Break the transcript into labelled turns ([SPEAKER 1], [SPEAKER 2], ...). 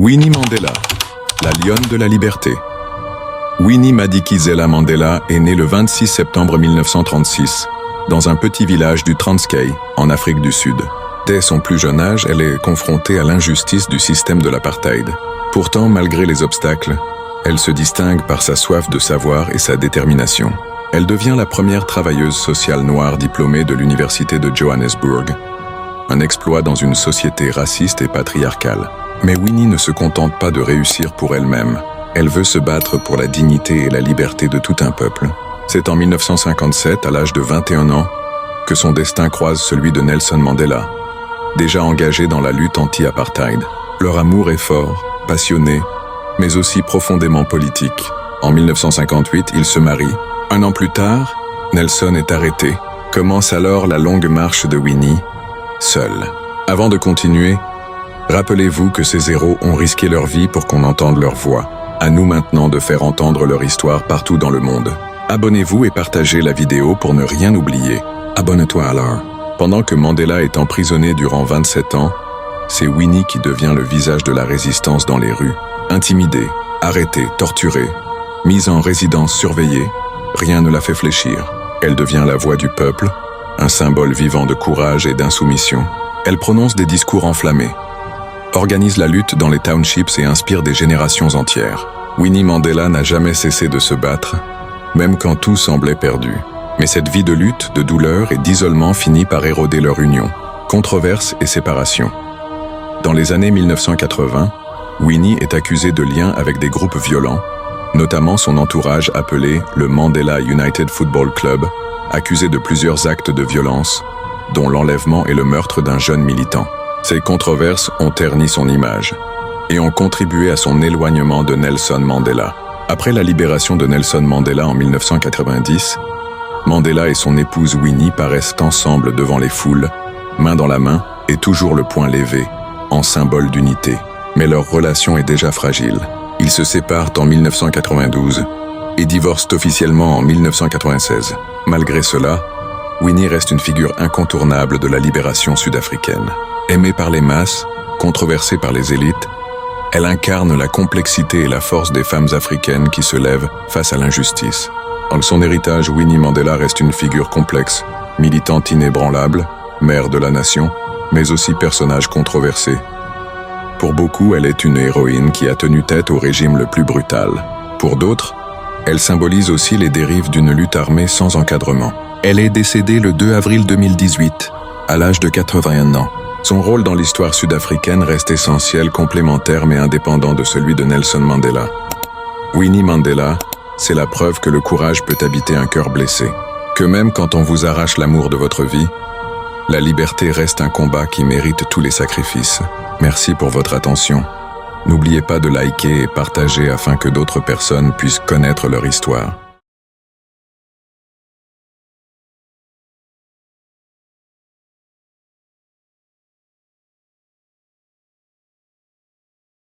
[SPEAKER 1] Winnie Mandela, la lionne de la liberté. Winnie Madikizela Mandela est née le 26 septembre 1936, dans un petit village du Transkei, en Afrique du Sud. Dès son plus jeune âge, elle est confrontée à l'injustice du système de l'apartheid. Pourtant, malgré les obstacles, elle se distingue par sa soif de savoir et sa détermination. Elle devient la première travailleuse sociale noire diplômée de l'université de Johannesburg. Un exploit dans une société raciste et patriarcale. Mais Winnie ne se contente pas de réussir pour elle-même. Elle veut se battre pour la dignité et la liberté de tout un peuple. C'est en 1957, à l'âge de 21 ans, que son destin croise celui de Nelson Mandela, déjà engagé dans la lutte anti-apartheid. Leur amour est fort, passionné, mais aussi profondément politique. En 1958, ils se marient. Un an plus tard, Nelson est arrêté. Commence alors la longue marche de Winnie, seule. Avant de continuer, rappelez-vous que ces héros ont risqué leur vie pour qu'on entende leur voix. À nous maintenant de faire entendre leur histoire partout dans le monde. Abonnez-vous et partagez la vidéo pour ne rien oublier. Abonne-toi alors. Pendant que Mandela est emprisonné durant 27 ans, c'est Winnie qui devient le visage de la résistance dans les rues. Intimidée, arrêtée, torturée, mise en résidence surveillée, rien ne la fait fléchir. Elle devient la voix du peuple, un symbole vivant de courage et d'insoumission. Elle prononce des discours enflammés, organise la lutte dans les townships et inspire des générations entières. Winnie Mandela n'a jamais cessé de se battre, même quand tout semblait perdu. Mais cette vie de lutte, de douleur et d'isolement finit par éroder leur union. Controverses et séparation. Dans les années 1980, Winnie est accusée de liens avec des groupes violents, notamment son entourage appelé le Mandela United Football Club, accusé de plusieurs actes de violence, dont l'enlèvement et le meurtre d'un jeune militant. Ces controverses ont terni son image et ont contribué à son éloignement de Nelson Mandela. Après la libération de Nelson Mandela en 1990, Mandela et son épouse Winnie paraissent ensemble devant les foules, main dans la main et toujours le poing levé, en symbole d'unité. Mais leur relation est déjà fragile. Ils se séparent en 1992 et divorcent officiellement en 1996. Malgré cela, Winnie reste une figure incontournable de la libération sud-africaine. Aimée par les masses, controversée par les élites, elle incarne la complexité et la force des femmes africaines qui se lèvent face à l'injustice. Dans son héritage, Winnie Mandela reste une figure complexe, militante inébranlable, mère de la nation, mais aussi personnage controversé. Pour beaucoup, elle est une héroïne qui a tenu tête au régime le plus brutal. Pour d'autres, elle symbolise aussi les dérives d'une lutte armée sans encadrement. Elle est décédée le 2 avril 2018, à l'âge de 81 ans. Son rôle dans l'histoire sud-africaine reste essentiel, complémentaire mais indépendant de celui de Nelson Mandela. Winnie Mandela, c'est la preuve que le courage peut habiter un cœur blessé. Que même quand on vous arrache l'amour de votre vie, la liberté reste un combat qui mérite tous les sacrifices. Merci pour votre attention. N'oubliez pas de liker et partager afin que d'autres personnes puissent connaître leur histoire.